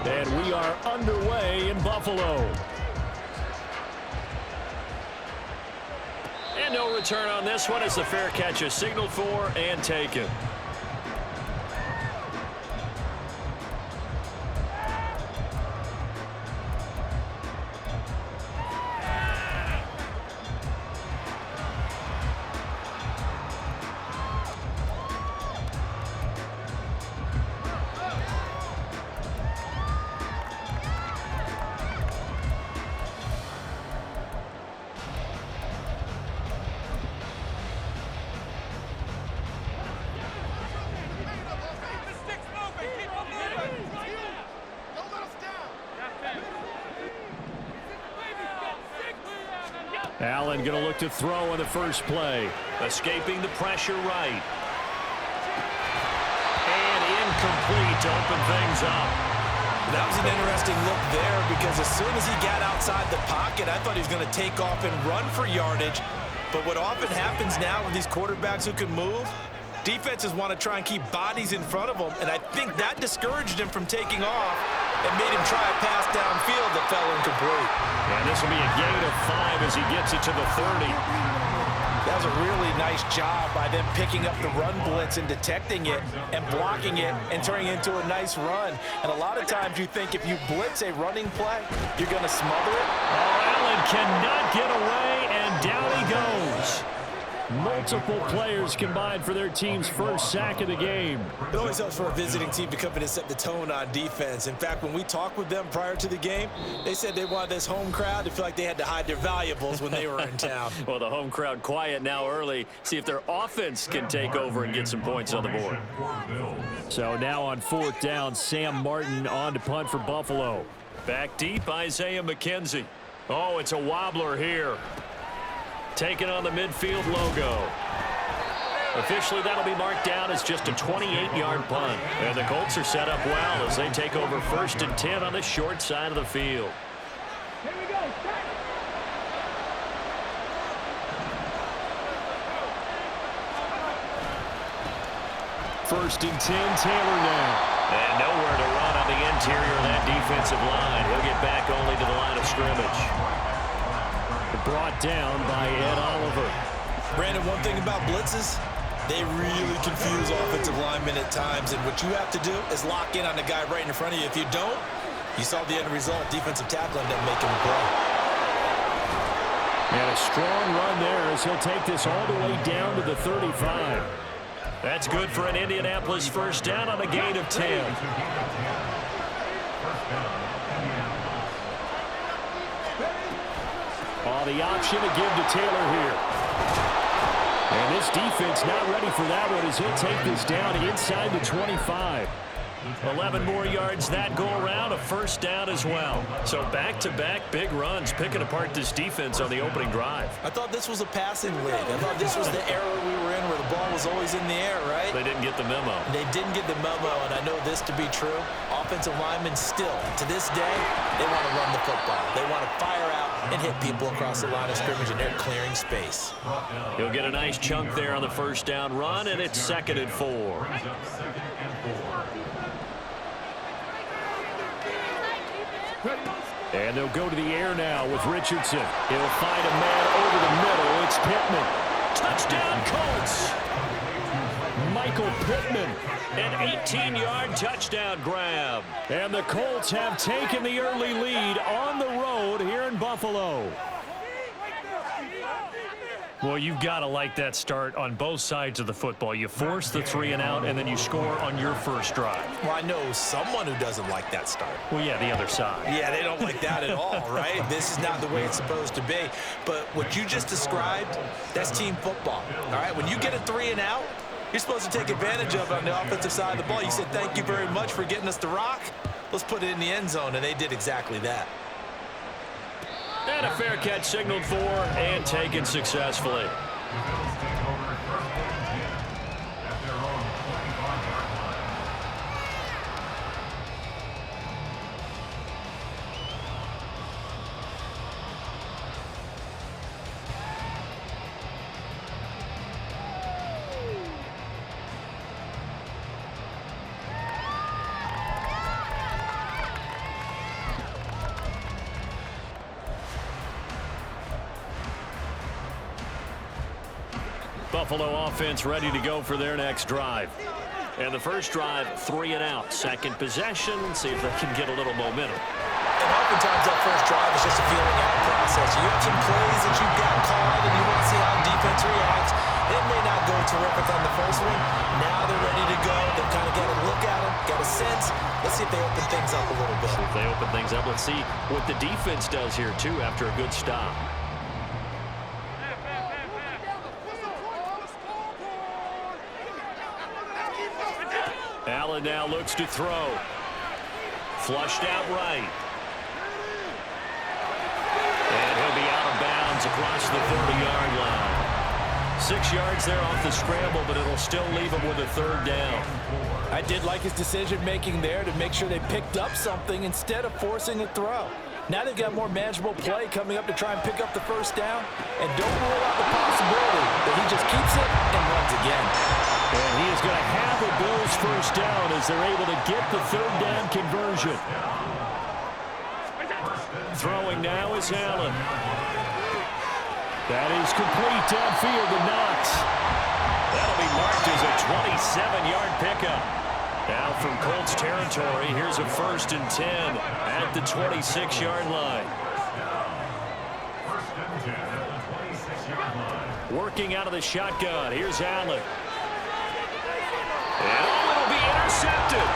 And we are underway in Buffalo. And no return on this one as the fair catch is signaled for and taken. Allen going to look to throw on the first play. Escaping the pressure right. And incomplete to open things up. That was an interesting look there because as soon as he got outside the pocket, I thought he was going to take off and run for yardage. But what often happens now with these quarterbacks who can move, defenses want to try and keep bodies in front of them, and I think that discouraged him from taking off and made him try a pass downfield that fell incomplete. And this will be a gain of 5 as he gets it to the 30. That was a really nice job by them picking up the run blitz and detecting it and blocking it and turning it into a nice run. And a lot of times you think if you blitz a running play, you're going to smother it. Oh, Allen cannot get away, and down he goes. Multiple players combined for their team's first sack of the game. It always helps for a visiting team to come in and set the tone on defense. In fact, when we talked with them prior to the game, they said they wanted this home crowd to feel like they had to hide their valuables when they were in town. Well, the home crowd quiet now early. See if their offense can take over and get some points on the board. So now on 4th down, Sam Martin on to punt for Buffalo. Back deep, Isaiah McKenzie. Oh, it's a wobbler here. Taking on the midfield logo. Officially, that'll be marked down as just a 28-yard punt. And the Colts are set up well as they take over 1st and 10 on the short side of the field. Here we go. First and 10, Taylor now. And nowhere to run on the interior of that defensive line. He'll get back only to the line of scrimmage. Brought down by Ed Oliver. Brandon, one thing about blitzes, they really confuse offensive linemen at times, and what you have to do is lock in on the guy right in front of you. If you don't, you saw the end result. Defensive tackle ended up making the play. And a strong run there as he'll take this all the way down to the 35. That's good for an Indianapolis first down on a gain of 10. The option to give to Taylor here. And this defense not ready for that one as he'll take this down inside the 25. 11 more yards that go around, a first down as well. So back-to-back big runs picking apart this defense on the opening drive. I thought this was a passing league. I thought this was the era we were in where the ball was always in the air, right? They didn't get the memo. They didn't get the memo, and I know this to be true. Offensive linemen still, to this day, they want to run the football. They want to fire out and hit people across the line of scrimmage, and they're clearing space. He'll get a nice chunk there on the first down run, and it's 2nd and 4. And they'll go to the air now with Richardson. He'll find a man over the middle. It's Pittman. Touchdown, Colts. Michael Pittman, an 18-yard touchdown grab. And the Colts have taken the early lead on the road here in Buffalo. Well, you've got to like that start on both sides of the football. You force the 3 and out, and then you score on your first drive. Well, I know someone who doesn't like that start. Well, yeah, the other side. Yeah, they don't like that at all, right? This is not the way it's supposed to be. But what you just described, that's team football, all right? When you get a 3 and out, you're supposed to take advantage of it on the offensive side of the ball. You said, thank you very much for getting us the rock. Let's put it in the end zone, and they did exactly that. And a fair catch signaled for and taken successfully. Buffalo offense ready to go for their next drive. And the first drive, 3 and out. Second possession, see if they can get a little momentum. And oftentimes that first drive is just a feeling out process. You have some plays that you've got called, and you want to see how defense reacts. It may not go terrific on the first one. Now they're ready to go. They've kind of got a look at them, got a sense. Let's see if they open things up a little bit. If they open things up, let's see what the defense does here, too, after a good stop. Allen now looks to throw. Flushed out right. And he'll be out of bounds across the 30-yard line. 6 yards there off the scramble, but it'll still leave him with a third down. I did like his decision-making there to make sure they picked up something instead of forcing a throw. Now they've got more manageable play coming up to try and pick up the first down. And don't rule out the possibility that he just keeps it and runs again. And he is going to have the Bills' first down as they're able to get the third down conversion. Throwing now is Allen. That is complete downfield to Knox. That'll be marked as a 27-yard pickup. Now from Colts territory, here's a 1st and 10 at the 26-yard line. Working out of the shotgun, here's Allen. And it'll be intercepted.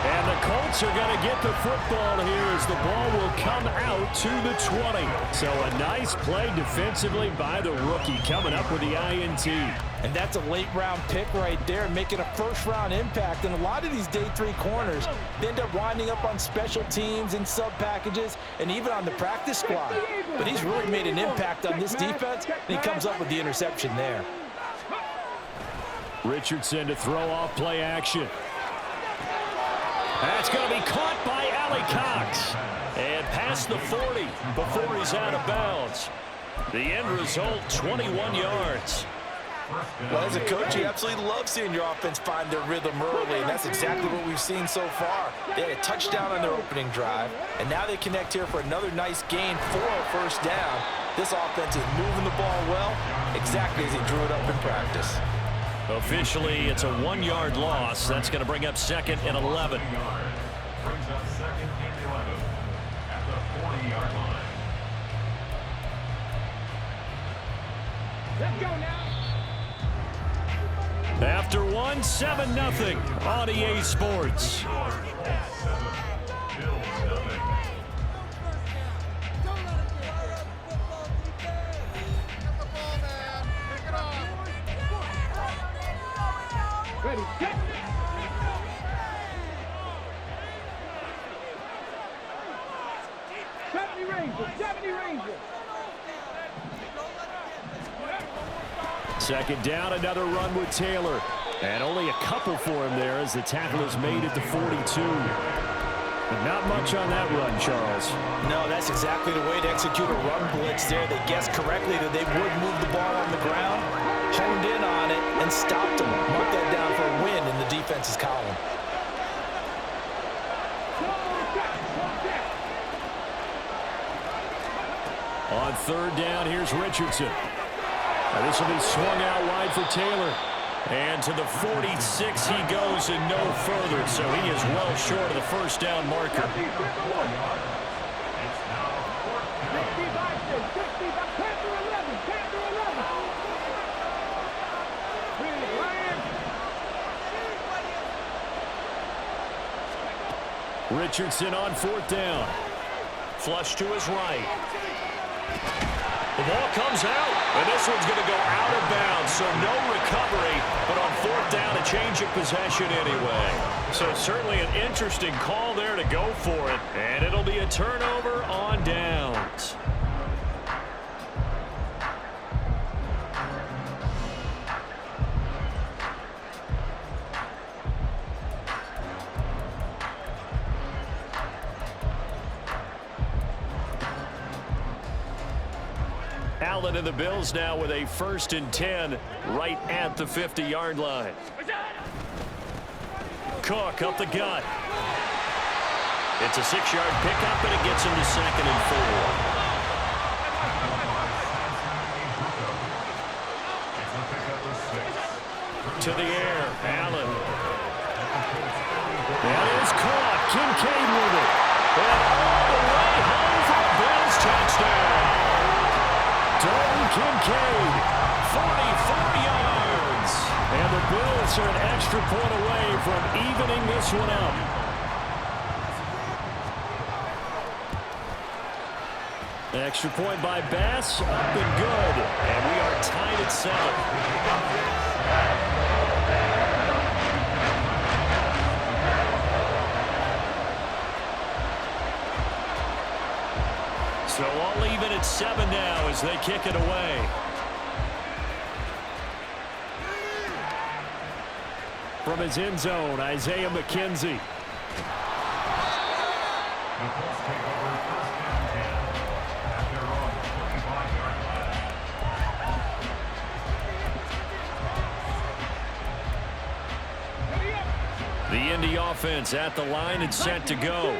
And the Colts are going to get the football here as the ball will come out to the 20. So a nice play defensively by the rookie coming up with the INT. And that's a late-round pick right there, making a first-round impact. And a lot of these day 3 corners, they end up winding up on special teams and sub-packages and even on the practice squad. But he's really made an impact on this defense, and he comes up with the interception there. Richardson to throw off play action. That's going to be caught by Allie Cox. And past the 40 before he's out of bounds. The end result, 21 yards. Well, as a coach, you absolutely love seeing your offense find their rhythm early, and that's exactly what we've seen so far. They had a touchdown on their opening drive, and now they connect here for another nice gain for a first down. This offense is moving the ball well, exactly as he drew it up in practice. Officially, it's a 1-yard loss. That's going to bring up 2nd and 11. Brings up 2nd and 11 at the 40-yard line. Let's go now. After 1, 7-0 on EA Sports. Ready, set. 70 Rangers. Second down, another run with Taylor. And only a couple for him there as the tackle is made at the 42. But not much on that run, Charles. No, that's exactly the way to execute a run blitz there. They guessed correctly that they would move the ball on the ground, honed in on it, and stopped them. Mark that down for a win in the defense's column. On 3rd down, here's Richardson. Now this will be swung out wide for Taylor. And to the 46 he goes and no further. So he is well short of the first down marker. Richardson on 4th down. Flush to his right. The ball comes out, and this one's going to go out of bounds, so no recovery, but on 4th down, a change of possession anyway. So certainly an interesting call there to go for it, and it'll be a turnover on downs. Allen and the Bills now with a 1st and 10 right at the 50-yard line. Cook up the gut. It's a 6-yard pickup, and it gets him to 2nd and 4. to the air. Allen. That is caught. Kincaid with it. And all the way home for a Bills touchdown. Dalton Kincaid, 44 yards. And the Bills are an extra point away from evening this one up. Extra point by Bass, up and good. And we are tied at 7. So all even at 7 now as they kick it away. From his end zone, Isaiah McKenzie. The Colts take over first and 10 at their own 25-yard line. The Indy offense at the line and set to go.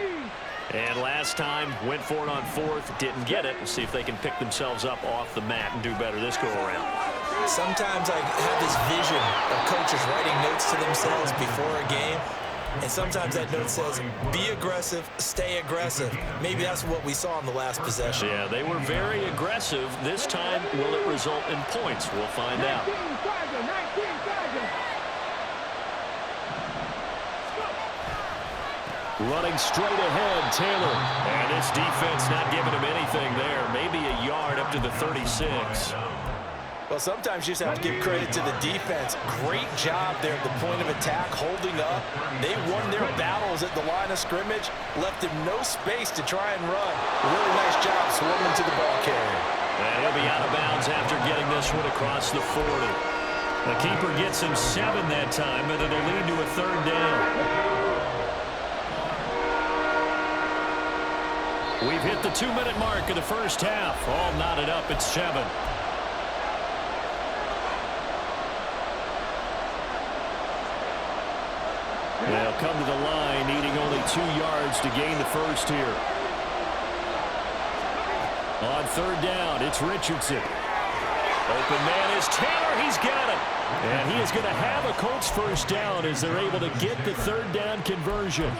And last time, went for it on 4th, didn't get it. We'll see if they can pick themselves up off the mat and do better this go-around. Sometimes I have this vision of coaches writing notes to themselves before a game. And sometimes that note says, be aggressive, stay aggressive. Maybe that's what we saw in the last possession. Yeah, they were very aggressive. This time, will it result in points? We'll find out. Running straight ahead, Taylor. And this defense not giving him anything there. Maybe a yard up to the 36. Well, sometimes you just have to give credit to the defense. Great job there at the point of attack, holding up. They won their battles at the line of scrimmage, left him no space to try and run. Really nice job swarming to the ball carrier. And he'll be out of bounds after getting this one across the 40. The keeper gets him 7 that time, and it'll lead to a 3rd down. We've hit the 2-minute mark of the first half. All knotted up at 7. They'll come to the line, needing only 2 yards to gain the first here. On 3rd down, it's Richardson. Open man is Taylor. He's got it. And he is going to have a Colts first down as they're able to get the 3rd down conversion.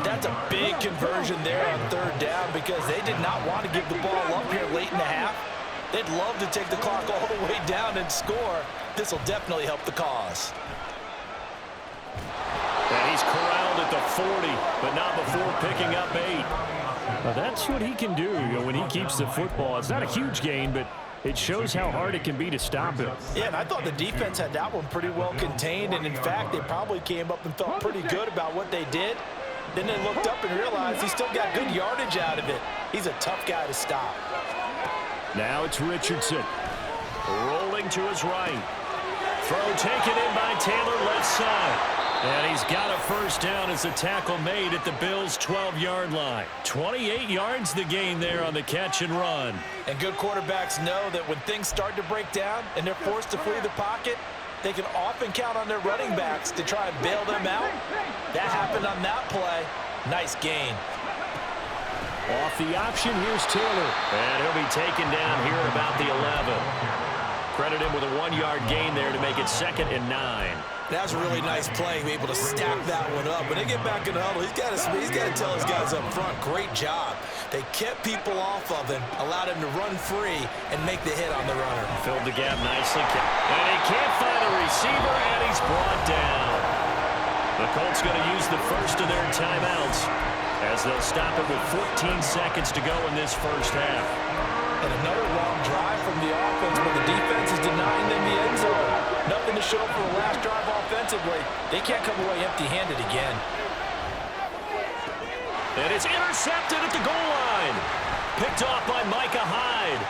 That's a big conversion there on 3rd down because they did not want to give the ball up here late in the half. They'd love to take the clock all the way down and score. This will definitely help the cause. And he's corralled at the 40, but not before picking up 8. Well, that's what he can do, when he keeps the football. It's not a huge gain, but it shows how hard it can be to stop him. Yeah, and I thought the defense had that one pretty well contained, and in fact, they probably came up and felt pretty good about what they did. Then they looked up and realized he still got good yardage out of it. He's a tough guy to stop. Now it's Richardson. Rolling to his right. Throw taken in by Taylor, left side. And he's got a first down as the tackle made at the Bills' 12-yard line. 28 yards the gain there on the catch and run. And good quarterbacks know that when things start to break down and they're forced to flee the pocket, they can often count on their running backs to try and bail them out. That happened on that play. Nice gain. Off the option, here's Taylor. And he'll be taken down here at about the 11. Credit him with a 1-yard gain there to make it 2nd and 9. That was a really nice play, able to stack that one up. When they get back in the huddle, he's got to tell his guys up front, great job. They kept people off of him, allowed him to run free and make the hit on the runner. Filled the gap nicely. And he can't find a receiver, and he's brought down. The Colts going to use the first of their timeouts as they'll stop it with 14 seconds to go in this first half. And another long drive from the offense, but the defense is denying them the end zone. Nothing to show for the last drive offensively. They can't come away empty-handed again. And it's intercepted at the goal line. Picked off by Micah Hyde.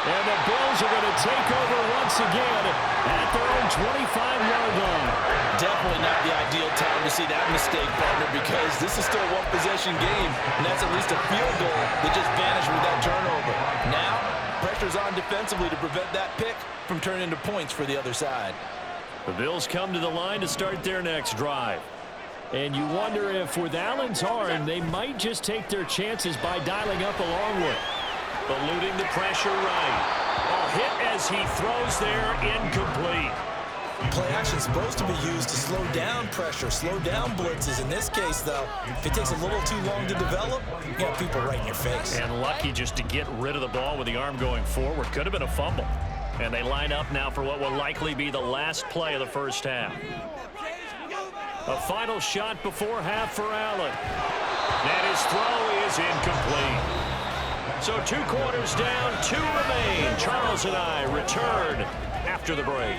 And the Bills are going to take over once again at their own 25-yard line. Definitely not the ideal time to see that mistake, partner, because this is still a one-possession game, and that's at least a field goal that just vanished with that turnover. Now, pressure's on defensively to prevent that pick from turning into points for the other side. The Bills come to the line to start their next drive. And you wonder if with Allen's arm, they might just take their chances by dialing up a long way. Eluding the pressure right. A hit as he throws there, incomplete. Play action is supposed to be used to slow down pressure, slow down blitzes. In this case, though, if it takes a little too long to develop, you got people right in your face. And lucky just to get rid of the ball with the arm going forward. Could have been a fumble. And they line up now for what will likely be the last play of the first half. A final shot before half for Allen. And his throw is incomplete. So 2 quarters down, 2 remain. Charles and I return after the break.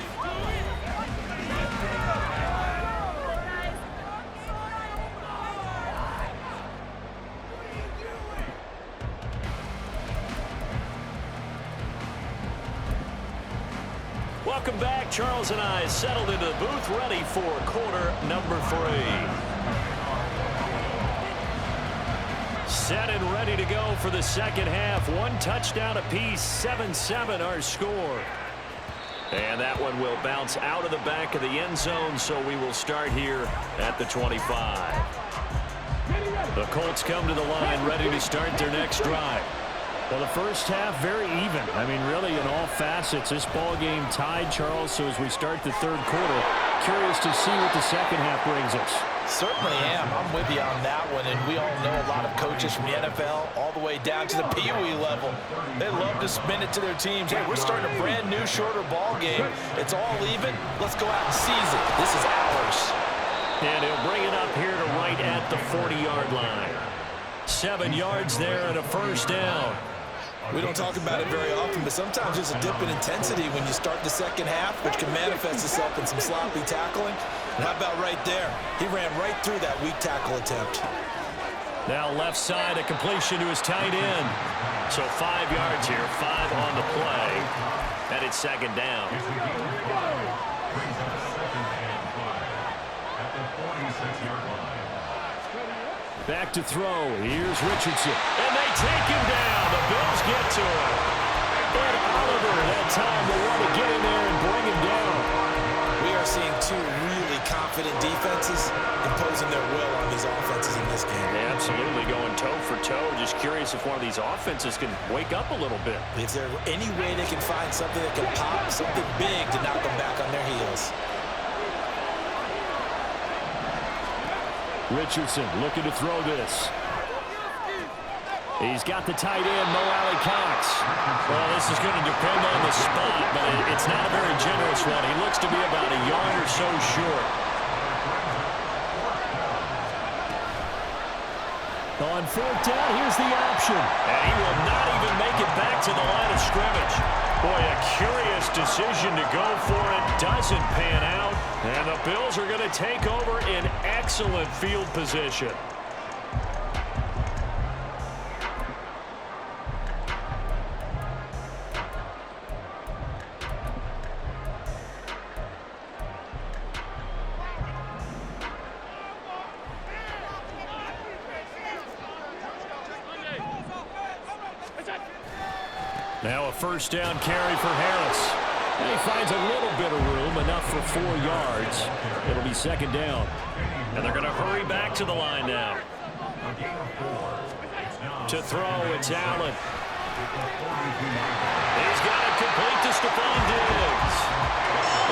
Welcome back. Charles and I settled into the booth, ready for quarter number 3. Set and ready to go for the second half. 1 touchdown apiece, 7-7 our score. And that one will bounce out of the back of the end zone, so we will start here at the 25. The Colts come to the line, ready to start their next drive. Well, the first half, very even. I mean, really, in all facets, this ball game tied, Charles. So as we start the third quarter, curious to see what the second half brings us. Certainly am. I'm with you on that one, and we all know a lot of coaches from the NFL all the way down to the Pee-wee level. They love to spin it to their teams. Hey, we're starting a brand new, shorter ball game. It's all even. Let's go out and seize it. This is ours. And he'll bring it up here to right at the 40-yard line. 7 yards there and a first down. We don't talk about it very often, but sometimes there's a dip in intensity when you start the second half, which can manifest itself in some sloppy tackling. And how about right there? He ran right through that weak tackle attempt. Now left side, a completion to his tight end. So 5 yards here, 5 on the play. And it's second down. Back to throw. Here's Richardson. And they take him down. The Bills get to him. But Oliver that time will want to get in there and bring him down. We are seeing 2 really confident defenses imposing their will on these offenses in this game. Yeah, absolutely, going toe for toe. Just curious if one of these offenses can wake up a little bit. Is there any way they can find something that can pop, something big to knock them back on their heels? Richardson looking to throw this. He's got the tight end, Mo Alley-Cox. Well, this is going to depend on the spot, but it's not a very generous one. He looks to be about a yard or so short. On 4th down, here's the option. And he will not even make it back to the line of scrimmage. Boy, a curious decision to go for it. Doesn't pan out. And the Bills are going to take over in excellent field position. Now a first down carry for Harris. And he finds a little bit of room, enough for 4 yards. It'll be second down. And they're going to hurry back to the line now. To throw, it's Allen. He's got it complete to Stephon Diggs.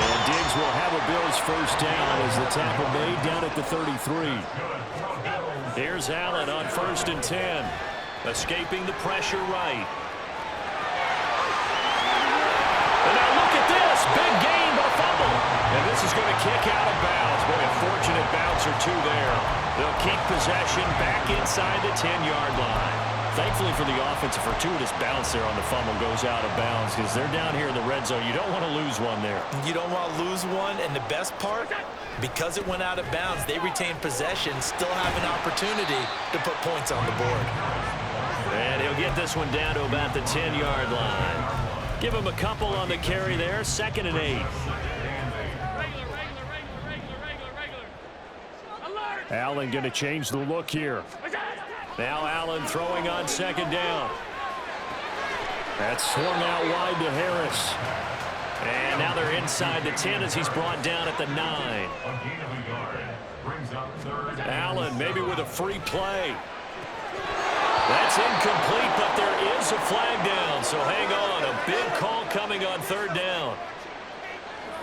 And Diggs will have a Bills first down as the tackle made down at the 33. Here's Allen on 1st and 10. Escaping the pressure right. And now look at this. Big gain, but a fumble. And this is going to kick out of bounds. Boy, a fortunate bounce or 2 there. They'll keep possession back inside the 10-yard line. Thankfully for the offense, a fortuitous bounce there on the fumble goes out of bounds because they're down here in the red zone. You don't want to lose one there. You don't want to lose one, and the best part, because it went out of bounds, they retained possession, still have an opportunity to put points on the board. And he'll get this one down to about the 10-yard line. Give him a couple on the carry there. 2nd and 8. Allen going to change the look here. Now Allen throwing on 2nd down. That's swung out wide to Harris. And now they're inside the 10 as he's brought down at the 9. Allen maybe with a free play. That's incomplete, but there is a flag down, so hang on. A big call coming on 3rd down.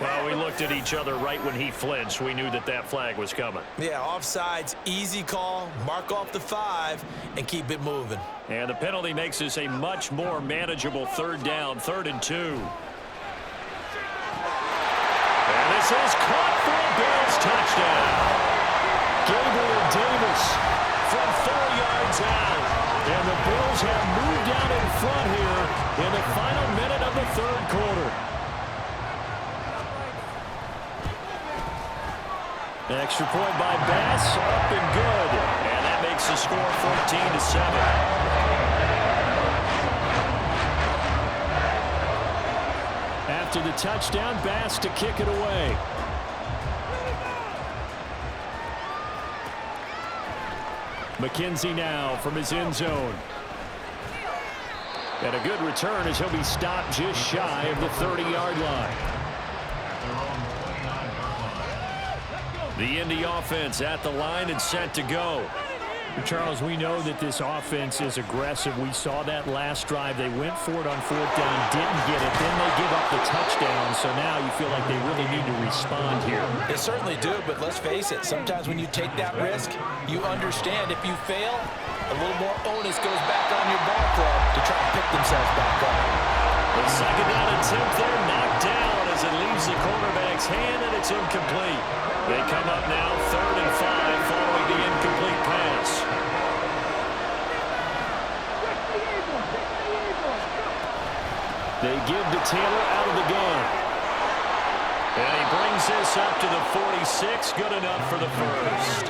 Well, we looked at each other right when he flinched. We knew that that flag was coming. Yeah, offsides, easy call, mark off the 5, and keep it moving. And the penalty makes this a much more manageable third down, 3rd and 2. And this is caught for a Bills touchdown. Gabriel Davis from 4 yards out. And the Bills have moved out in front here in the final minute of the 3rd quarter. Extra point by Bass, up and good. And that makes the score 14-7. After the touchdown, Bass to kick it away. McKenzie now from his end zone. And a good return as he'll be stopped just shy of the 30-yard line. The Indy offense at the line and set to go. Charles, we know that this offense is aggressive. We saw that last drive. They went for it on 4th down, didn't get it. Then they give up the touchdown. So now you feel like they really need to respond here. They certainly do, but let's face it. Sometimes when you take that risk, you understand if you fail, a little more onus goes back on your ball club to try to pick themselves back up. The 2nd down attempt there knocked down as it leaves the quarterback's hand, and it's incomplete. They come up now 3rd and 5 following the incomplete pass. They give to Taylor out of the gun. And he brings this up to the 46. Good enough for the first.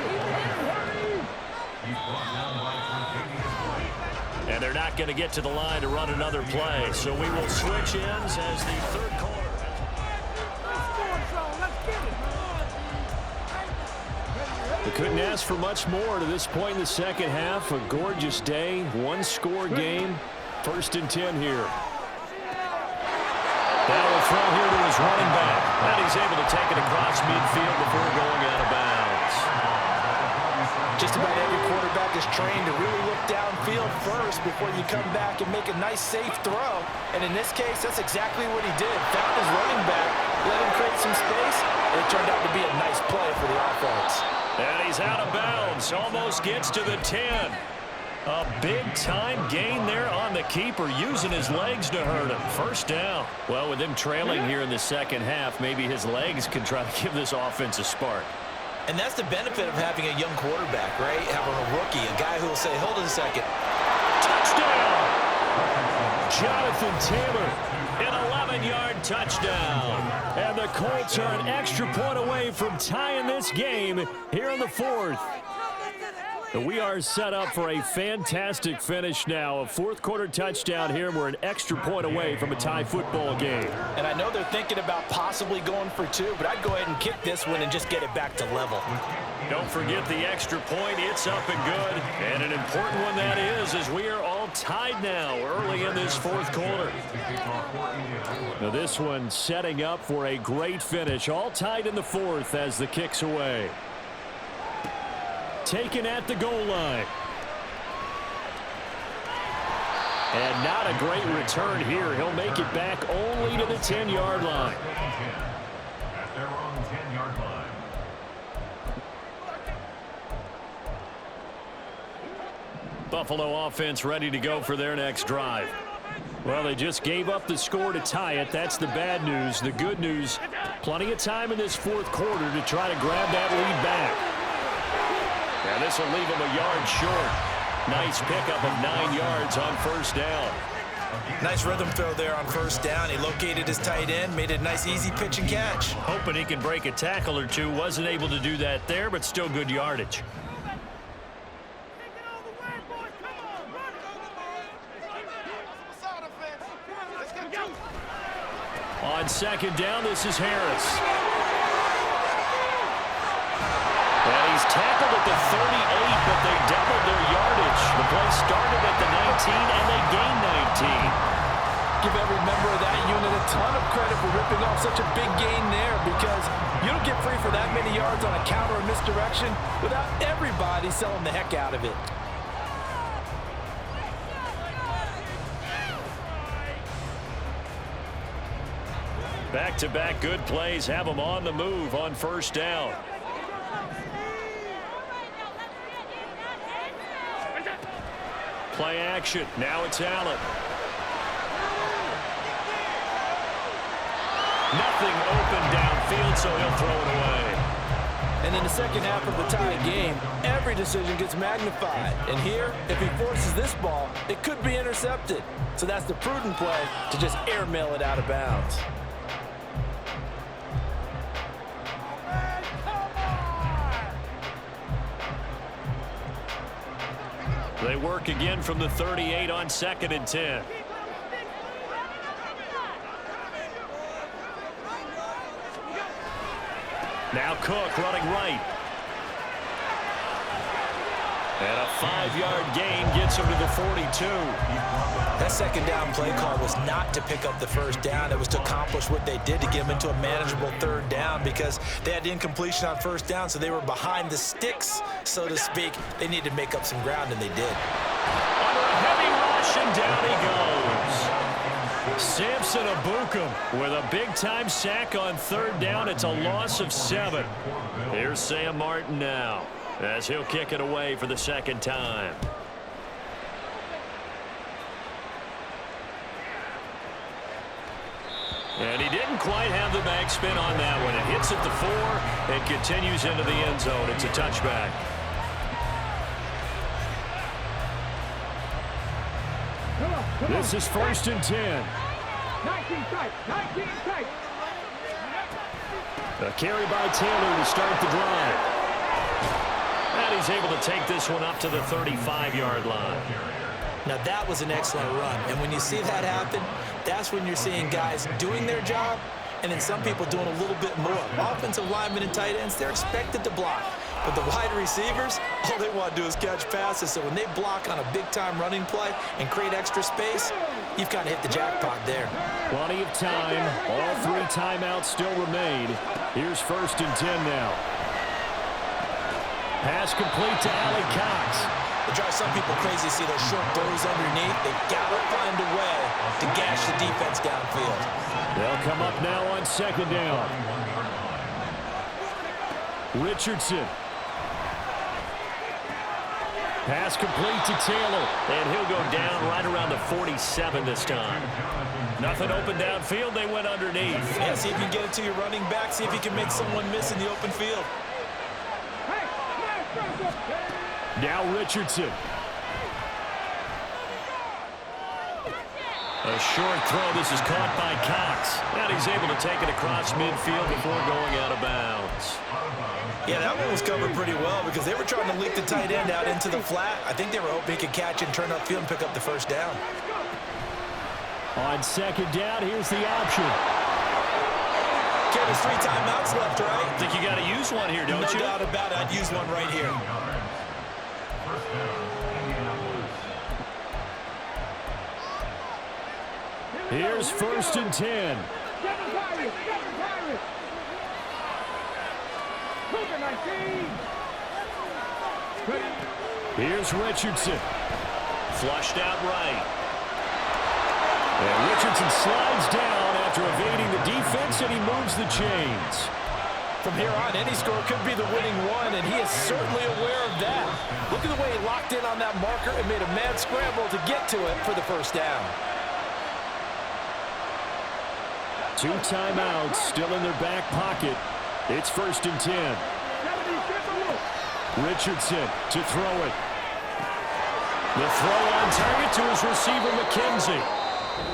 And they're not going to get to the line to run another play. So we will switch ends as the 3rd quarter. They couldn't ask for much more to this point in the 2nd half. A gorgeous day, 1-score game. 1st and 10 here. Now a throw here to his running back. And he's able to take it across midfield before going out of bounds. Just about every quarterback is trained to really look downfield first before you come back and make a nice, safe throw. And in this case, that's exactly what he did. Found his running back, let him create some space, and it turned out to be a nice play for the offense. And he's out of bounds. Almost gets to the 10. A big-time gain there on the keeper, using his legs to hurt him. 1st down. Well, with him trailing here in the 2nd half, maybe his legs can try to give this offense a spark. And that's the benefit of having a young quarterback, right? Having a rookie, a guy who will say, hold on a second. Touchdown! Jonathan Taylor, an 11-yard touchdown. And the Colts are an extra point away from tying this game here in the 4th. We are set up for a fantastic finish now. A 4th quarter touchdown here. We're an extra point away from a tie football game. And I know they're thinking about possibly going for 2, but I'd go ahead and kick this one and just get it back to level. Don't forget the extra point. It's up and good. And an important one that is, as we are all tied now early in this 4th quarter. Now this one setting up for a great finish. All tied in the 4th as the kick's away. Taken at the goal line. And not a great return here. He'll make it back only to the 10-yard line. At their own 10-yard line. Buffalo offense ready to go for their next drive. Well, they just gave up the score to tie it. That's the bad news. The good news, plenty of time in this 4th quarter to try to grab that lead back. And this will leave him a yard short. Nice pickup of 9 yards on 1st down. Nice rhythm throw there on 1st down. He located his tight end, made it a nice easy pitch and catch. Hoping he can break a tackle or two. Wasn't able to do that there, but still good yardage. On 2nd down, this is Harris. And he's tackled at the 38, but they doubled their yardage. The play started at the 19, and they gained 19. Give every member of that unit a ton of credit for ripping off such a big gain there, because you don't get free for that many yards on a counter or misdirection without everybody selling the heck out of it. Back-to-back good plays have them on the move on first down. Play action. Now it's Allen. Nothing open downfield, so he'll throw it away. And in the second half of the tie game, every decision gets magnified. And here, if he forces this ball, it could be intercepted. So that's the prudent play to just airmail it out of bounds. They work again from the 38 on 2nd and 10. Now Cook running right. And a 5-yard gain gets him to the 42. That second down play call was not to pick up the first down. It was to accomplish what they did to get them into a manageable third down because they had incompletion on first down, so they were behind the sticks, so to speak. They needed to make up some ground, and they did. Under a heavy rush, and down he goes. Samson Abukum with a big-time sack on third down. It's a loss of 7. Here's Sam Martin now as he'll kick it away for the second time. And he didn't quite have the backspin on that one. It hits at the 4 and continues into the end zone. It's a touchback. This is 1st and 10. 19 tight, 19 tight. A carry by Taylor to start the drive. And he's able to take this one up to the 35-yard line. Now, that was an excellent run. And when you see that happen, that's when you're seeing guys doing their job and then some people doing a little bit more. Offensive linemen and tight ends, they're expected to block. But the wide receivers, all they want to do is catch passes. So when they block on a big-time running play and create extra space, you've kind of hit the jackpot there. Plenty of time. All 3 timeouts still remain. Here's 1st and 10 now. Pass complete to Allie Cox. It drives some people crazy to see those short throws underneath. They've got to find a way to gash the defense downfield. They'll come up now on 2nd down. Richardson. Pass complete to Taylor, and he'll go down right around the 47 this time. Nothing open downfield, they went underneath. Yeah, see if you can get it to your running back, see if you can make someone miss in the open field. Now Richardson. A short throw, this is caught by Cox. And he's able to take it across midfield before going out of bounds. Yeah, that one was covered pretty well because they were trying to leak the tight end out into the flat. I think they were hoping he could catch and turn upfield and pick up the first down. On 2nd down, here's the option. Okay, there's 3 timeouts left, right? I think you got to use one here, don't you? No doubt about it. I'd use one right here. Here's 1st and 10. Here's Richardson. Flushed out right. And Richardson slides down after evading the defense, and he moves the chains. From here on, any score could be the winning one, and he is certainly aware of that. Look at the way he locked in on that marker and made a mad scramble to get to it for the first down. 2 timeouts still in their back pocket. It's 1st and 10. Richardson to throw it. The throw on target to his receiver, McKenzie.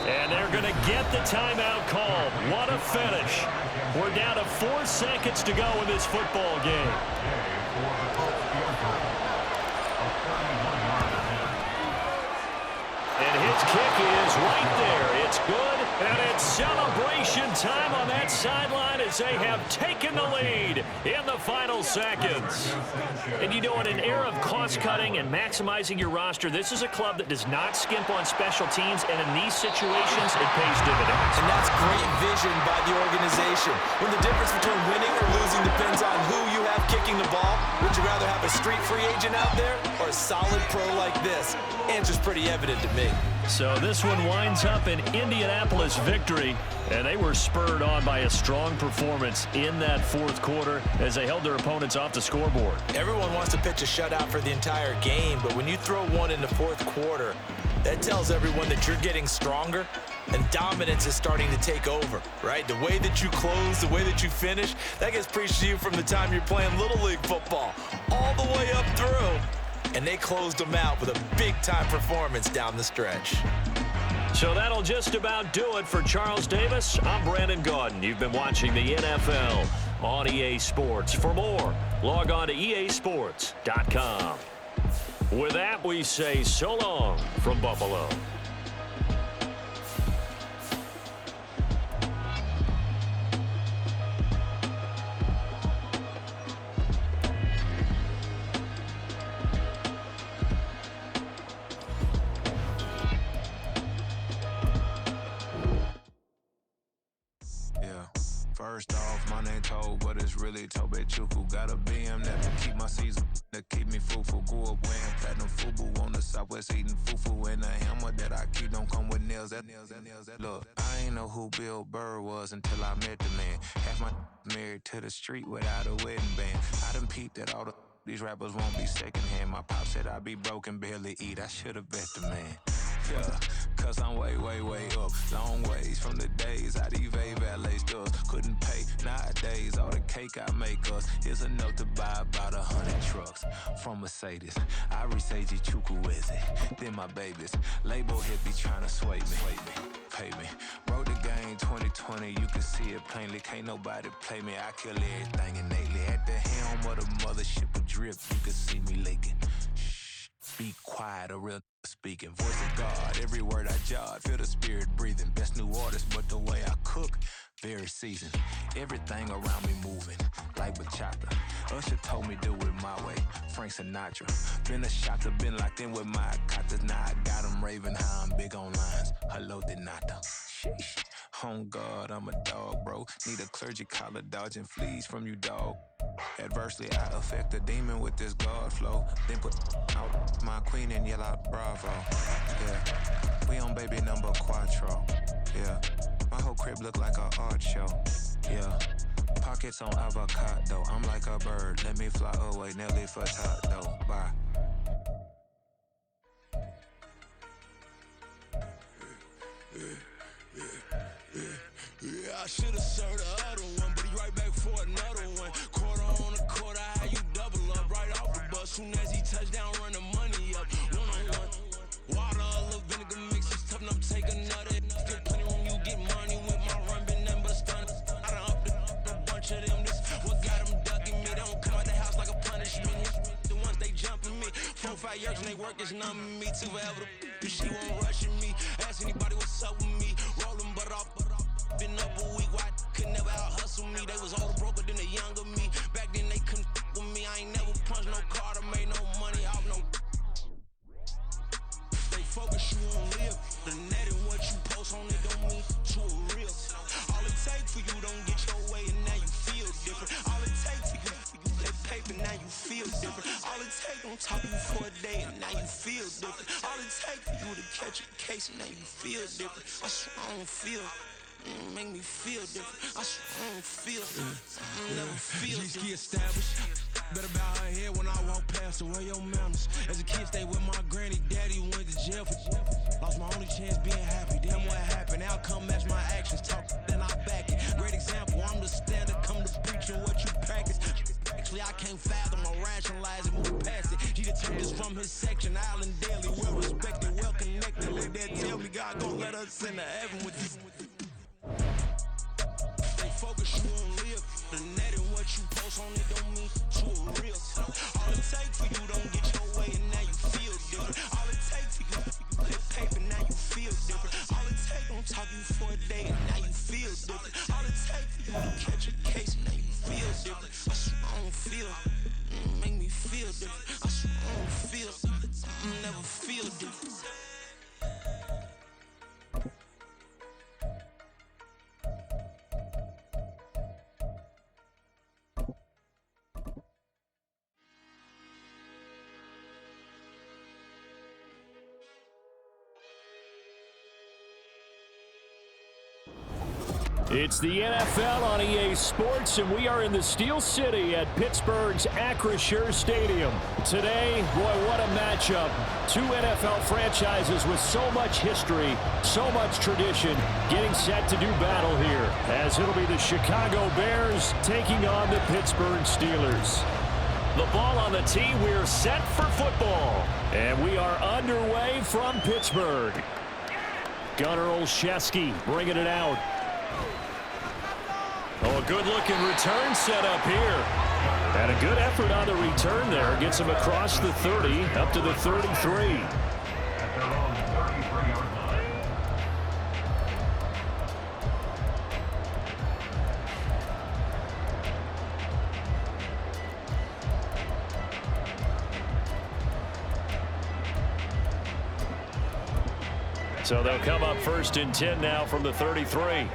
And they're going to get the timeout called. What a finish. We're down to 4 seconds to go in this football game. And his kick is right there. It's good. And it's celebration time on that sideline as they have taken the lead in the final seconds. And you know, in an era of cost-cutting and maximizing your roster, this is a club that does not skimp on special teams, and in these situations, it pays dividends. And that's great vision by the organization. When the difference between winning or losing depends on who you have kicking breaking the ball, would you rather have a street free agent out there or a solid pro like this? Answer's pretty evident to me. So this one winds up an Indianapolis victory, and they were spurred on by a strong performance in that fourth quarter as they held their opponents off the scoreboard. Everyone wants to pitch a shutout for the entire game, but when you throw one in the fourth quarter, that tells everyone that you're getting stronger and dominance is starting to take over, right? The way that you close, the way that you finish, that gets preached to you from the time you're playing Little League football all the way up through. And they closed them out with a big-time performance down the stretch. So that'll just about do it for Charles Davis. I'm Brandon Gaudin. You've been watching the NFL on EA Sports. For more, log on to easports.com. With that, we say so long from Buffalo. First off, my name Toad, but it's really Tobe Chuku. Got a BM that can keep my season, that keep me fruitful. Grew up wearing platinum FUBU on the Southwest eating fufu. And the hammer that I keep don't come with nails. Look, I ain't know who Bill Burr was until I met the man. Half my married to the street without a wedding band. I done peeped at all these rappers won't be secondhand. My pop said I'd be broke and barely eat. I should've bet the man. Yeah, cause I'm way, way, way up. Long ways from the days I evade valet stores. Couldn't pay nowadays. All the cake I make us is enough to buy about 100 trucks from Mercedes. I resage Chukwueze, then my babies. Label hit be trying to sway me. Pay me. Wrote the game 2020, you can see it plainly. Can't nobody play me. I kill everything innately. At the helm of the mothership of drip, you can see me leaking. Shh, be quiet, a real speaking. Voice of God, every word I jot. Feel the spirit breathing. Best new artist, but the way I cook, very seasoned. Everything around me moving, like bachata. Usher told me do it my way. Frank Sinatra. Been a shotter, been locked in with my katas. Now I got them raving how I'm big on lines. Hello, Denata. Sheesh. On God, I'm a dog, bro. Need a clergy collar, dodging fleas from you, dog. Adversely, I affect a demon with this God flow. Then put out my queen and yell out bravo. Yeah, we on baby number quattro. Yeah, my whole crib look like a art show. Yeah, pockets on avocado. I'm like a bird, let me fly away. Nelly Furtado, bye. Yeah, I should've served the other one, but he right back for another one. Quarter on a quarter, how you double up right off the bus. Soon as he touch down, run the money up. One-on-one. Water, a little vinegar mix, it's tough enough to take another. Still plenty room, you get money with my run, been nothing but a stun. I done upped a bunch of them. This what got them ducking me. They don't come out the house like a punishment. The ones they jumping me. 4-5 years and they work is numbing me. Too forever the she won't rushing me. Ask anybody what's up with me. Rolling but off. Been up a week, why could never out hustle me? They was older, broker than the younger me. Back then they couldn't with me. I ain't never punched no card or made no money off no. Stay focused, you won't live. The net and what you post on it don't mean to a real. All it take for you don't get your way and now you feel different. All it take for you that paper, now you feel different. All it take don't talk you for a day and now you feel different. All it take for you to catch a case and now you feel different. I swear I don't feel. Make me feel different. I swear I don't feel. I never feel different. Established. Better bow her head when I walk past her. Where your manners? As a kid, stayed with my granny. Daddy went to jail for. Lost my only chance being happy. Damn what happened. Outcome match my actions. Talk, then I back it. Great example. I'm the standard. Come to preaching what you practice. Actually, I can't fathom or rationalize it. Move past it. He took this from his section. Island Daily. Well respected, well connected. Let that tell me God gon' let us into heaven with this. Stay focused, you won't live. The net and what you post on it don't mean to a real. All it take for you don't get your way and now you feel different. All it take for you that paper, now you feel different. All it take don't talk you for a day and now you feel different. All it take for you to catch a case and now you feel different. I swear I don't feel. Make me feel different. I swear I don't feel. Never feel different. It's the NFL on EA Sports, and we are in the Steel City at Pittsburgh's Acrisure Stadium. Today, boy, what a matchup. Two NFL franchises with so much history, so much tradition, getting set to do battle here, as it'll be the Chicago Bears taking on the Pittsburgh Steelers. The ball on the tee, we're set for football. And we are underway from Pittsburgh. Gunnar Olszewski bringing it out. Oh, a good-looking return set up here. And a good effort on the return there. Gets him across the 30, up to the 33. So they'll come up 1st and 10 now from the 33.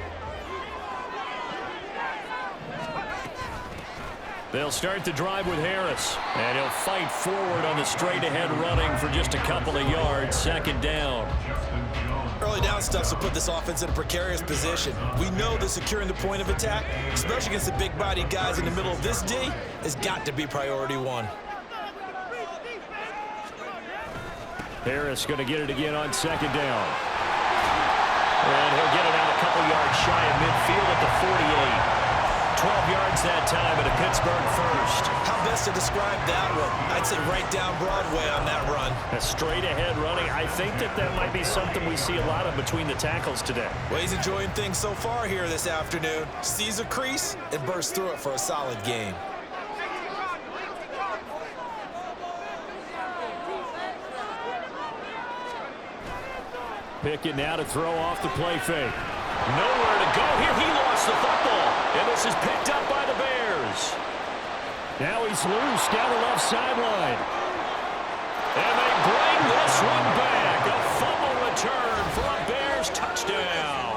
They'll start the drive with Harris, and he'll fight forward on the straight-ahead running for just a couple of yards, 2nd down. Early down stuff will put this offense in a precarious position. We know that securing the point of attack, especially against the big-bodied guys in the middle of this D, has got to be priority one. Harris going to get it again on 2nd down. And he'll get it out a couple yards shy of midfield at the 48. 12 yards that time at a Pittsburgh first. How best to describe that one? I'd say right down Broadway on that run. A straight-ahead running. I think that might be something we see a lot of between the tackles today. Well, he's enjoying things so far here this afternoon. Sees a crease and bursts through it for a solid gain. Pickett now to throw off the play fake. Nowhere to go here. He lost the football. And this is picked up by the Bears. Now he's loose down the left sideline. And they bring this one back. A fumble return for a Bears touchdown.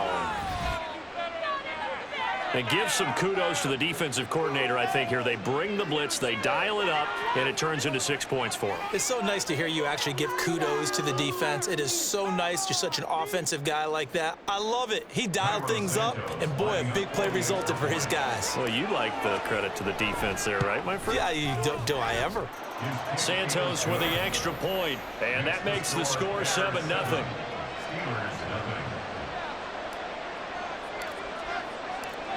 And give some kudos to the defensive coordinator, I think, here. They bring the blitz, they dial it up, and it turns into 6 points for them. It's so nice to hear you actually give kudos to the defense. It is so nice. You're such an offensive guy like that. I love it. He dialed things up, and boy, a big play resulted for his guys. Well, you like the credit to the defense there, right, my friend? Yeah, do I ever? Santos with the extra point, and that makes the score 7-0.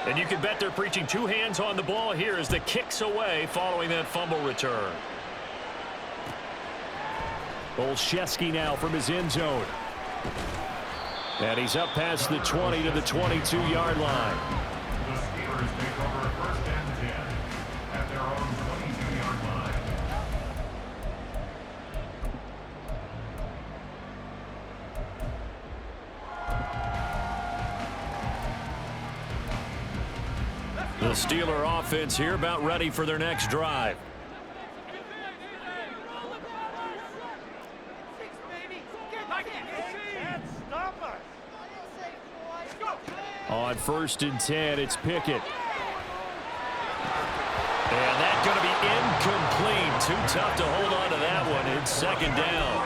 And you can bet they're preaching two hands on the ball here as the kick's away following that fumble return. Olszewski now from his end zone. And he's up past the 20 to the 22-yard line. The Steelers take over 1st and 10 at their own 22-yard line. The Steeler offense here about ready for their next drive. On 1st and 10, it's Pickett. And that's going to be incomplete. Too tough to hold on to that one. It's 2nd down.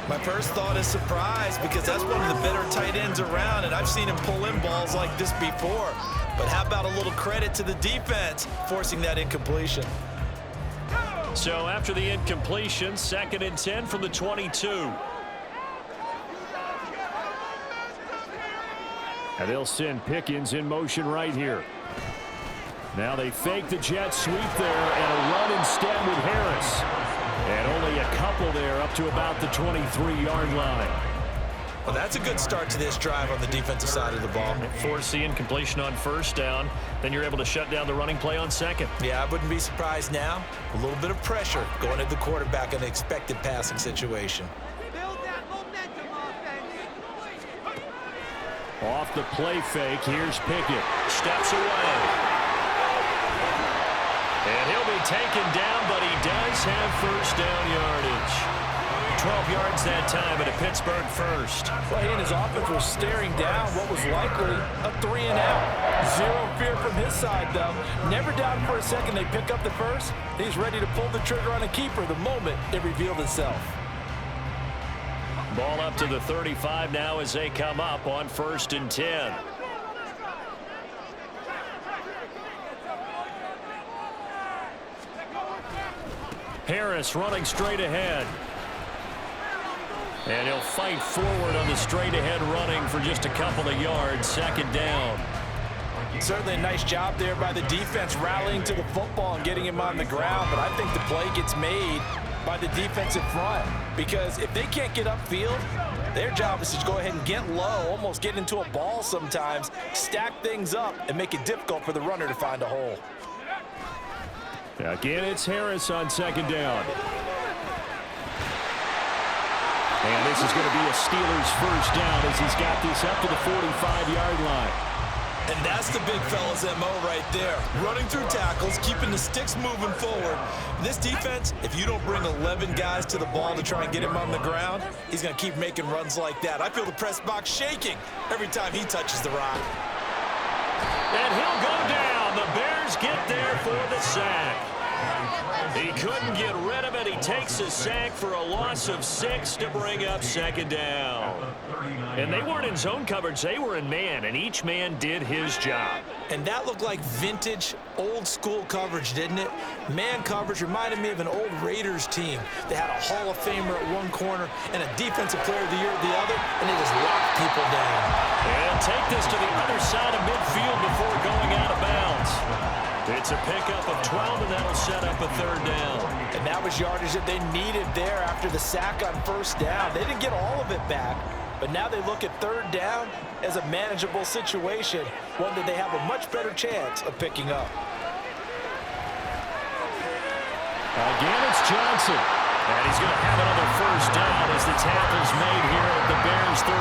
My first thought is surprise because that's one of the better tight ends around, and I've seen him pull in balls like this before. But how about a little credit to the defense forcing that incompletion? So after the incompletion, 2nd and 10 from the 22. And they'll send Pickens in motion right here. Now they fake the jet sweep there and a run instead with Harris. And only a couple there up to about the 23-yard line. Well, that's a good start to this drive on the defensive side of the ball. Force the incompletion on 1st down. Then you're able to shut down the running play on 2nd. Yeah, I wouldn't be surprised now. A little bit of pressure going at the quarterback in the expected passing situation. Build that momentum offense. Off the play fake, here's Pickett. Steps away. And he'll be taken down, but he does have 1st down yardage. 12 yards that time at a Pittsburgh first. Well, he and his offense were staring down what was likely a 3-and-out. Zero fear from his side, though. Never doubted for a second they pick up the first. He's ready to pull the trigger on a keeper the moment it revealed itself. Ball up to the 35 now as they come up on 1st and 10. Harris running straight ahead. And he'll fight forward on the straight-ahead running for just a couple of yards. Second down. Certainly a nice job there by the defense rallying to the football and getting him on the ground. But I think the play gets made by the defensive front, because if they can't get upfield, their job is to go ahead and get low, almost get into a ball sometimes, stack things up, and make it difficult for the runner to find a hole. Again, it's Harris on second down. And this is going to be a Steelers first down as he's got this up to the 45-yard line. And that's the big fella's MO right there. Running through tackles, keeping the sticks moving forward. This defense, if you don't bring 11 guys to the ball to try and get him on the ground, he's going to keep making runs like that. I feel the press box shaking every time he touches the rock. And he'll go down. The Bears get there for the sack. He couldn't get rid of it. He takes a sack for a loss of 6 to bring up second down. And they weren't in zone coverage. They were in man, and each man did his job. And that looked like vintage, old-school coverage, didn't it? Man coverage reminded me of an old Raiders team. They had a Hall of Famer at one corner and a Defensive Player of the Year at the other, and they just locked people down. And take this to the other side of midfield before going out of bounds. It's a pickup of 12, and that'll set up a third down. And that was yardage that they needed there after the sack on first down. They didn't get all of it back, but now they look at third down as a manageable situation, one that they have a much better chance of picking up. Again, it's Johnson. And he's going to have another first down as the tackle's made here at the Bears 33.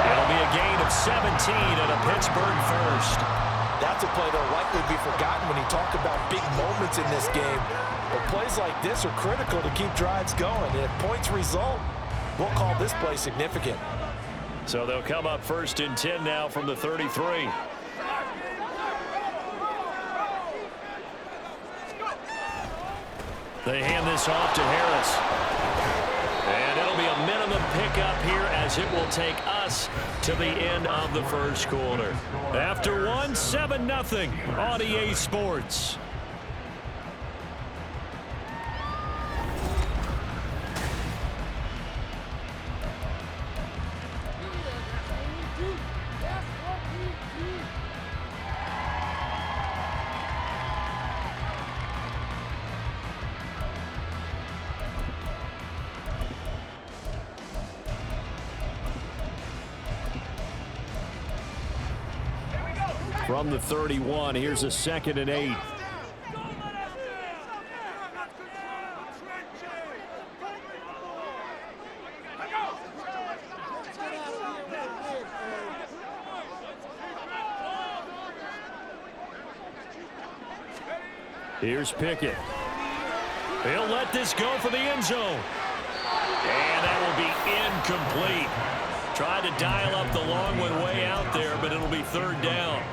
It'll be a gain of 17 and a Pittsburgh first. That's a play that'll likely be forgotten when you talk about big moments in this game. But plays like this are critical to keep drives going. And if points result, we'll call this play significant. So they'll come up first and 10 now from the 33. They hand this off to Harris. And it'll be a minimum pickup here as it will take us to the end of the first quarter. After one, 7-0 on EA Sports. From the 31, here's a 2nd and 8. Here's Pickett. He'll let this go for the end zone. And that will be incomplete. Tried to dial up the long one way out there, but it'll be third down.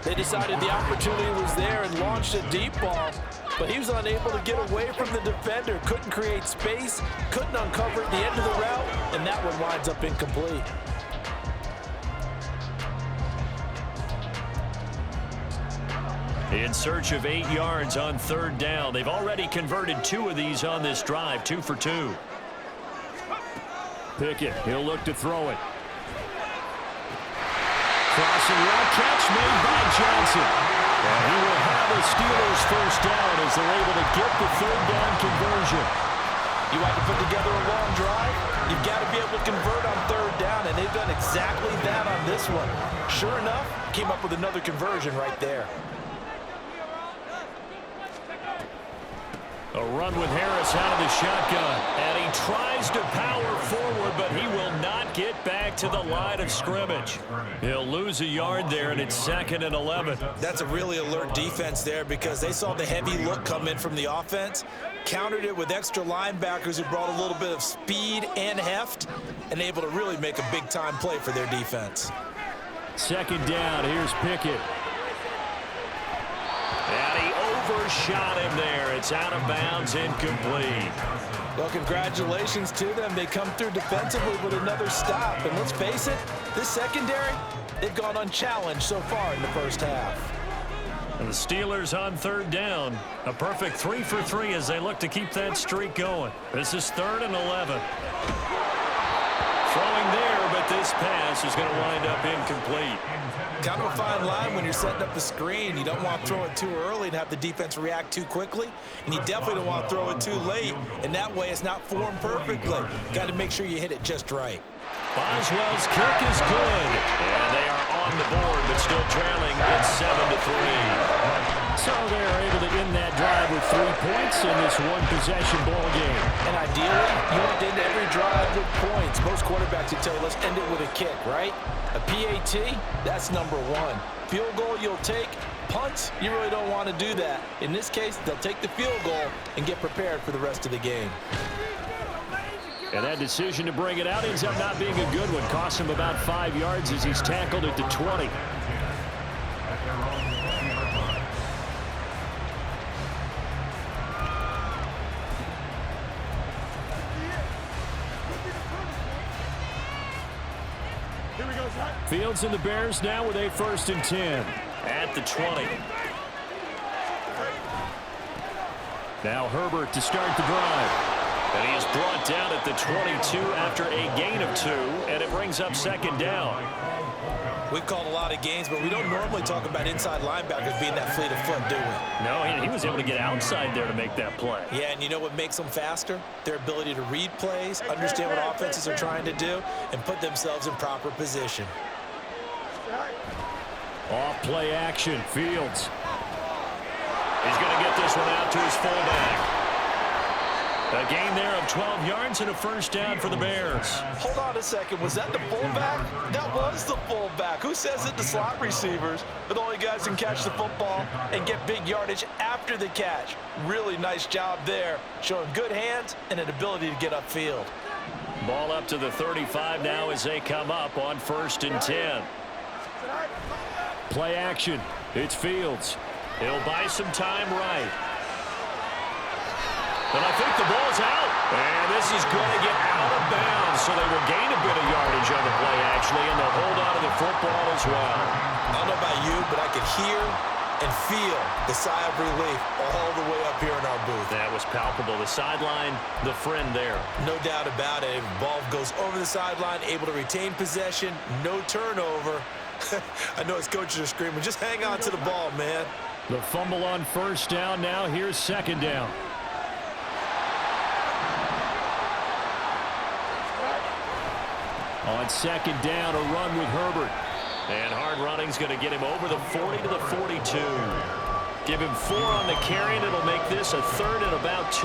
They decided the opportunity was there and launched a deep ball, but he was unable to get away from the defender, couldn't create space, couldn't uncover at the end of the route, and that one winds up incomplete. In search of 8 yards on third down. They've already converted 2 of these on this drive, 2 for 2. Pickett, he'll look to throw it. Crossing route catch made by Johnson. And he will have the Steelers first down as they're able to get the third down conversion. You want to put together a long drive? You've got to be able to convert on third down, and they've done exactly that on this one. Sure enough, came up with another conversion right there. A run with Harris out of the shotgun. And he tries to power forward, but he will not get back to the line of scrimmage. He'll lose a yard there, and it's 2nd and 11. That's a really alert defense there because they saw the heavy look come in from the offense, countered it with extra linebackers who brought a little bit of speed and heft, and able to really make a big-time play for their defense. 2nd down. Here's Pickett. And he overshot him there. It's out of bounds, incomplete. Well, congratulations to them. They come through defensively with another stop. And let's face it, this secondary, they've gone unchallenged so far in the first half. And the Steelers on third down. A perfect 3 for 3 as they look to keep that streak going. This is 3rd and 11. Throwing there, but this pass is going to wind up incomplete. Kind of a fine line when you're setting up the screen. You don't want to throw it too early and have the defense react too quickly, and you definitely don't want to throw it too late, and that way it's not formed perfectly. Got to make sure you hit it just right. Boswell's kick is good, and they are on the board, but still trailing at 7-3. So they're able to end that drive with 3 points in this one-possession ball game. And ideally, you want to end every drive with points. Most quarterbacks would tell you, let's end it with a kick, right? A PAT, that's number 1. Field goal you'll take. Punts, you really don't want to do that. In this case, they'll take the field goal and get prepared for the rest of the game. And that decision to bring it out ends up not being a good one. Costs him about 5 yards as he's tackled at the 20. Fields and the Bears now with a 1st and 10 at the 20. Now Herbert to start the drive. And he is brought down at the 22 after a gain of 2, and it brings up 2nd down. We've called a lot of games, but we don't normally talk about inside linebackers being that fleet of foot, do we? No, he was able to get outside there to make that play. Yeah, and you know what makes them faster? Their ability to read plays, understand what offenses are trying to do, and put themselves in proper position. Off play action, Fields. He's going to get this one out to his fullback. A gain there of 12 yards and a 1st down for the Bears. Hold on a second. Was that the fullback? That was the fullback. Who says it? The slot receivers are the only guys who can catch the football and get big yardage after the catch. Really nice job there, showing good hands and an ability to get upfield. Ball up to the 35 now as they come up on 1st and 10. Play action. It's Fields. He'll buy some time right. And I think the ball's out. And this is going to get out of bounds, so they will gain a bit of yardage on the play, actually, and they'll hold on to the football as well. I don't know about you, but I could hear and feel the sigh of relief all the way up here in our booth. That was palpable. The sideline, the friend there. No doubt about it. Ball goes over the sideline, able to retain possession, no turnover. I know his coaches are screaming, just hang on to the ball, man. The fumble on 1st down. Now here's 2nd down. On 2nd down, a run with Herbert. And hard running's going to get him over the 40 to the 42. Give him 4 on the carry, and it'll make this a 3rd and about 2.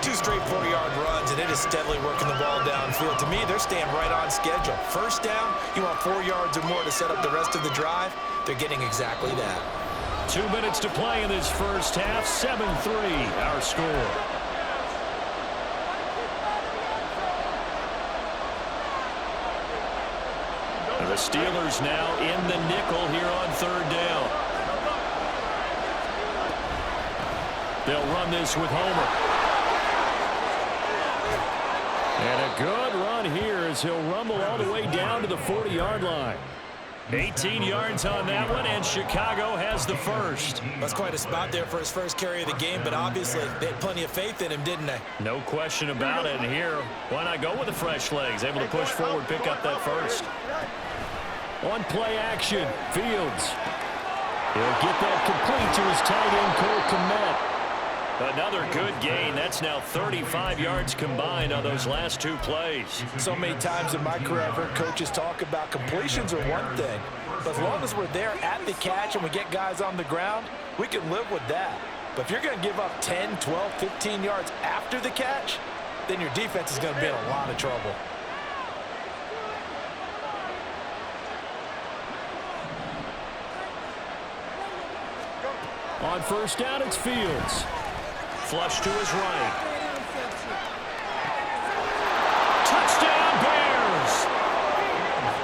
2 straight 40-yard runs, and it is steadily working the ball downfield. To me, they're staying right on schedule. 1st down, you want 4 yards or more to set up the rest of the drive. They're getting exactly that. 2 minutes to play in this 1st half. 7-3, our score. The Steelers now in the nickel here on 3rd down. They'll run this with Homer. And a good run here as he'll rumble all the way down to the 40-yard line. 18 yards on that one, and Chicago has the 1st. That's quite a spot there for his 1st carry of the game, but obviously they had plenty of faith in him, didn't they? No question about it. And here, why not go with the fresh legs? Able to push forward, pick up that 1st. On play action, Fields. He'll get that complete to his tight end, Cole Kmet. Another good gain. That's now 35 yards combined on those last 2 plays. So many times in my career, I've heard coaches talk about completions are one thing. But as long as we're there at the catch and we get guys on the ground, we can live with that. But if you're going to give up 10, 12, 15 yards after the catch, then your defense is going to be in a lot of trouble. On 1st down, it's Fields. Flush to his right. Touchdown, Bears!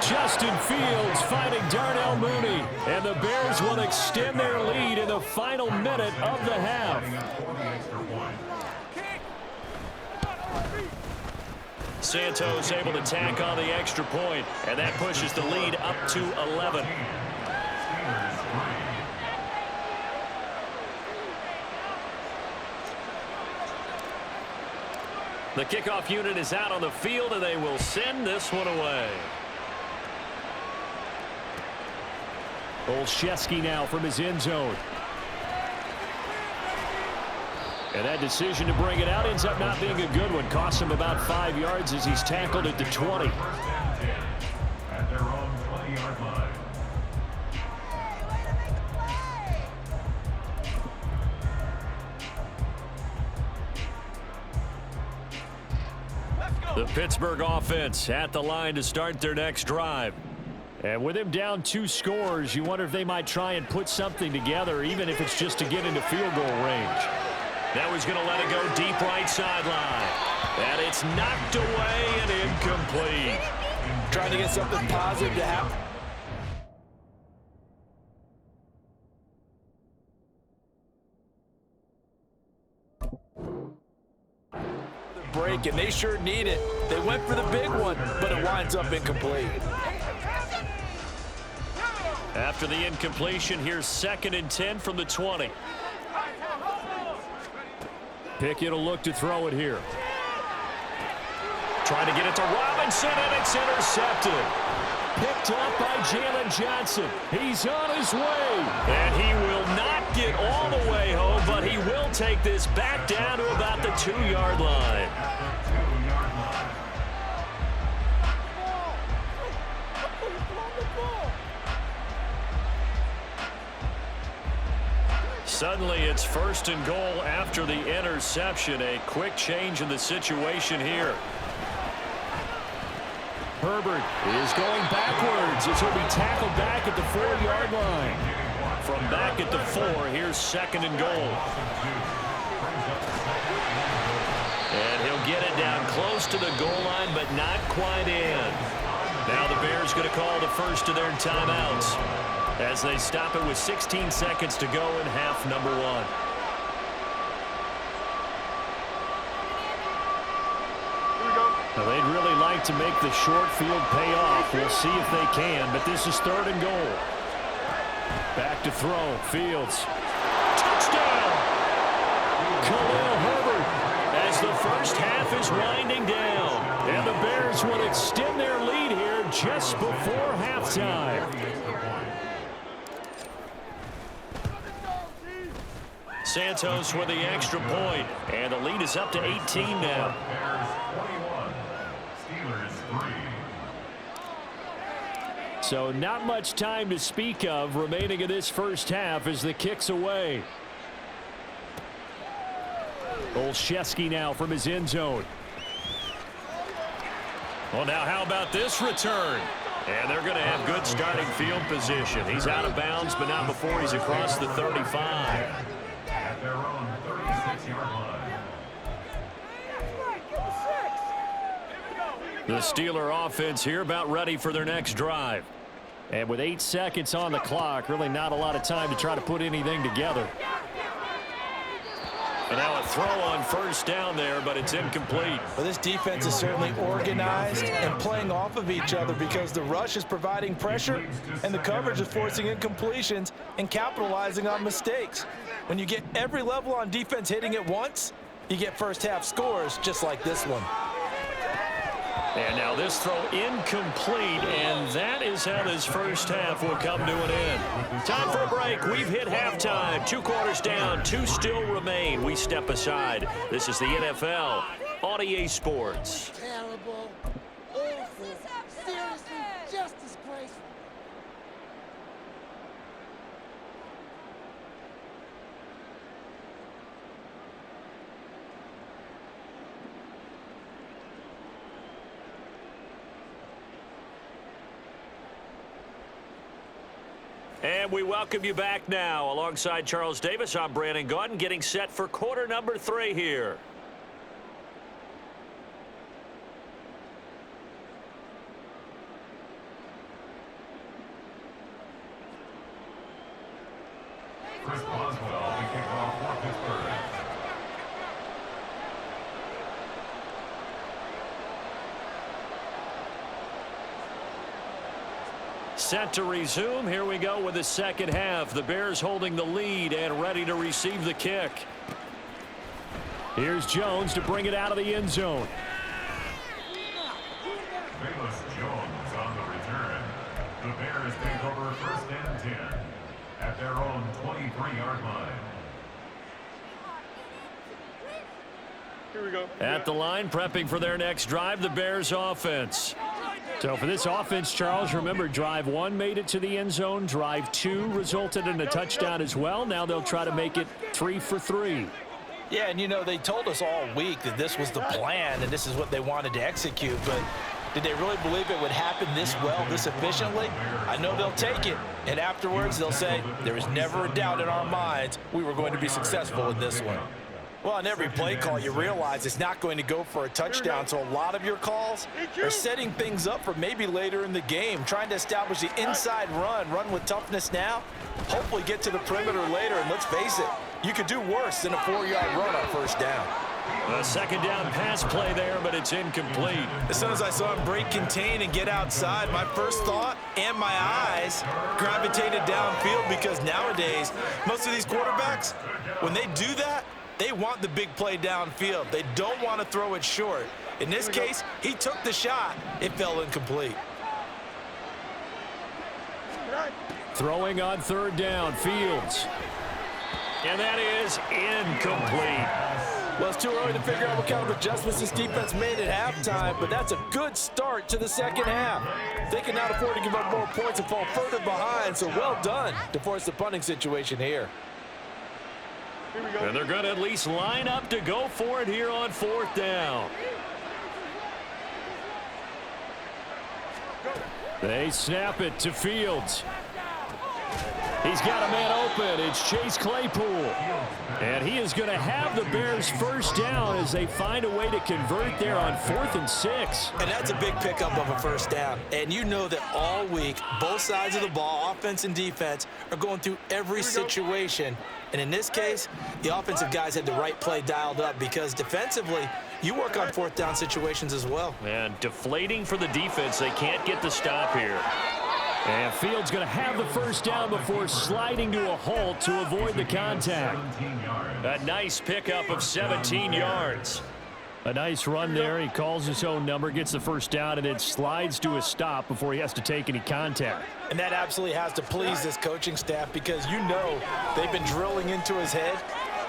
Justin Fields finding Darnell Mooney. And the Bears will extend their lead in the final minute of the half. Santos able to tack on the extra point, and that pushes the lead up to 11. The kickoff unit is out on the field, and they will send this one away. Olszewski now from his end zone. And that decision to bring it out ends up not being a good one. Costs him about 5 yards as he's tackled at the 20. At their own 20-yard line. The Pittsburgh offense at the line to start their next drive. And with him down 2 scores, you wonder if they might try and put something together, even if it's just to get into field goal range. Now he's going to let it go deep right sideline. And it's knocked away and incomplete. Trying to get something positive to happen. Break, and they sure need it. They went for the big one, but it winds up incomplete. After the incompletion, here's 2nd and 10 from the 20. Pickett will look to throw it here. Trying to get it to Robinson, and it's intercepted. Picked up by Jalen Johnson. He's on his way. And he will not get all the way home, but he will take this back down to about the 2-yard line. Suddenly, it's 1st and goal after the interception. A quick change in the situation here. Herbert is going backwards as he'll be tackled back at the 4-yard line. From back at the 4, here's 2nd and goal. And he'll get it down close to the goal line, but not quite in. Now the Bears going to call the first of their timeouts as they stop it with 16 seconds to go in half number 1. Now they'd really like to make the short field pay off. We'll see if they can, but this is 3rd and goal. Back to throw. Fields. Touchdown! Khalil Herbert as the first half is winding down. And the Bears will extend their lead here just before halftime. Santos with the extra point, and the lead is up to 18 now. So not much time to speak of remaining in this first half as the kick's away. Olszewski now from his end zone. Well, now how about this return? And they're going to have good starting field position. He's out of bounds, but not before he's across the 35. At their own 36-yard line. The Steeler offense here about ready for their next drive. And with 8 seconds on the clock, really not a lot of time to try to put anything together. And now a throw on 1st down there, but it's incomplete. Well, this defense is certainly organized and playing off of each other because the rush is providing pressure and the coverage is forcing incompletions and capitalizing on mistakes. When you get every level on defense hitting at once, you get first half scores just like this one. And now this throw incomplete, and that is how this first half will come to an end. Time for a break. We've hit halftime. 2 quarters down, 2 still remain. We step aside. This is the NFL on EA Sports. Terrible, awful, seriously, just disgraceful. And we welcome you back now. Alongside Charles Davis, I'm Brandon Gaudin, getting set for quarter number 3 here. Chris Boswell, the kickoff for Pittsburgh. Set to resume. Here we go with the second half. The Bears holding the lead and ready to receive the kick. Here's Jones to bring it out of the end zone. Bayless Jones on the return. The Bears take over 1st and 10 at their own 23-yard line. Here we go. At the line, prepping for their next drive, the Bears offense. So for this offense, Charles, remember, drive 1 made it to the end zone. Drive 2 resulted in a touchdown as well. Now they'll try to make it 3 for 3. Yeah, and you know, they told us all week that this was the plan and this is what they wanted to execute, but did they really believe it would happen this well, this efficiently? I know they'll take it, and afterwards they'll say, there was never a doubt in our minds we were going to be successful in this one. Well, on every play call, you realize it's not going to go for a touchdown, so a lot of your calls are setting things up for maybe later in the game, trying to establish the inside run with toughness now, hopefully get to the perimeter later, and let's face it, you could do worse than a 4-yard run on 1st down. A 2nd down pass play there, but it's incomplete. As soon as I saw him break contain and get outside, my first thought and my eyes gravitated downfield, because nowadays, most of these quarterbacks, when they do that, they want the big play downfield. They don't want to throw it short. In this case, he took the shot. It fell incomplete. Throwing on 3rd down, Fields. And that is incomplete. Well, it's too early to figure out what kind of adjustments this defense made at halftime, but that's a good start to the 2nd half. They can now afford to give up more points and fall further behind, so well done to force the punting situation here. And they're going to at least line up to go for it here on 4th down. They snap it to Fields. He's got a man open. It's Chase Claypool. And he is going to have the Bears 1st down as they find a way to convert there on 4th and 6. And that's a big pickup of a 1st down. And you know that all week, both sides of the ball, offense and defense, are going through every situation. And in this case, the offensive guys had the right play dialed up, because defensively, you work on 4th down situations as well. And deflating for the defense. They can't get the stop here. And Fields going to have the 1st down before sliding to a halt to avoid the contact. A nice pickup of 17 yards. A nice run there. He calls his own number, gets the 1st down, and then slides to a stop before he has to take any contact. And that absolutely has to please this coaching staff, because you know they've been drilling into his head.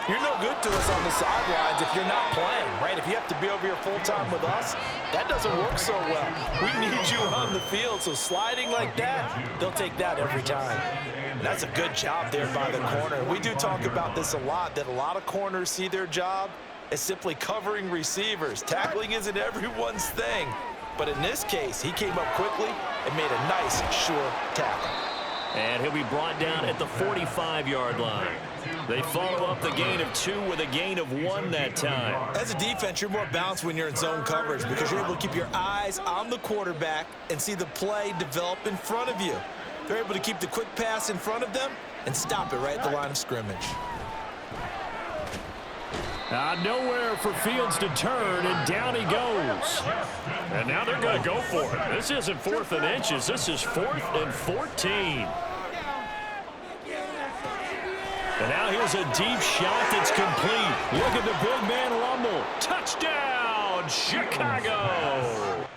You're no good to us on the sidelines if you're not playing, right? If you have to be over here full-time with us, that doesn't work so well. We need you on the field, so sliding like that, they'll take that every time. And that's a good job there by the corner. We do talk about this a lot, that a lot of corners see their job as simply covering receivers. Tackling isn't everyone's thing. But in this case, he came up quickly and made a nice, sure tackle. And he'll be brought down at the 45-yard line. They follow up the gain of 2 with a gain of 1 that time. As a defense, you're more balanced when you're in zone coverage, because you're able to keep your eyes on the quarterback and see the play develop in front of you. They're able to keep the quick pass in front of them and stop it right at the line of scrimmage. Nowhere for Fields to turn, and down he goes. And now they're going to go for it. This isn't 4th and inches. This is 4th and 14. And now here's a deep shot that's complete. Look at the big man rumble. Touchdown, Chicago.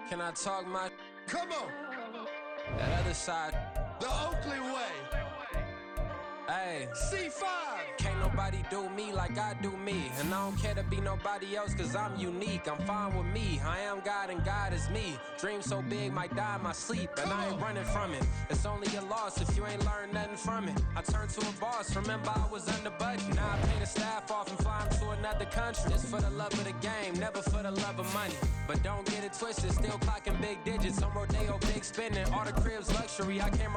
Can I talk my? Come on. That other side. The Oakley way. Hey. C5. Can't nobody do me like I do me. And I don't care to be nobody else, cause I'm unique. I'm fine with me. I am God and God is me. Dream so big, might die in my sleep. And I ain't running from it. It's only a loss if you ain't learned nothing from it. I turned to a boss, remember I was under budget. Now I pay the staff off and fly them to another country. It's for the love of the game, never for the love of money. But don't get it twisted, still clocking big digits. On Rodeo, big spending, all the cribs luxury. I came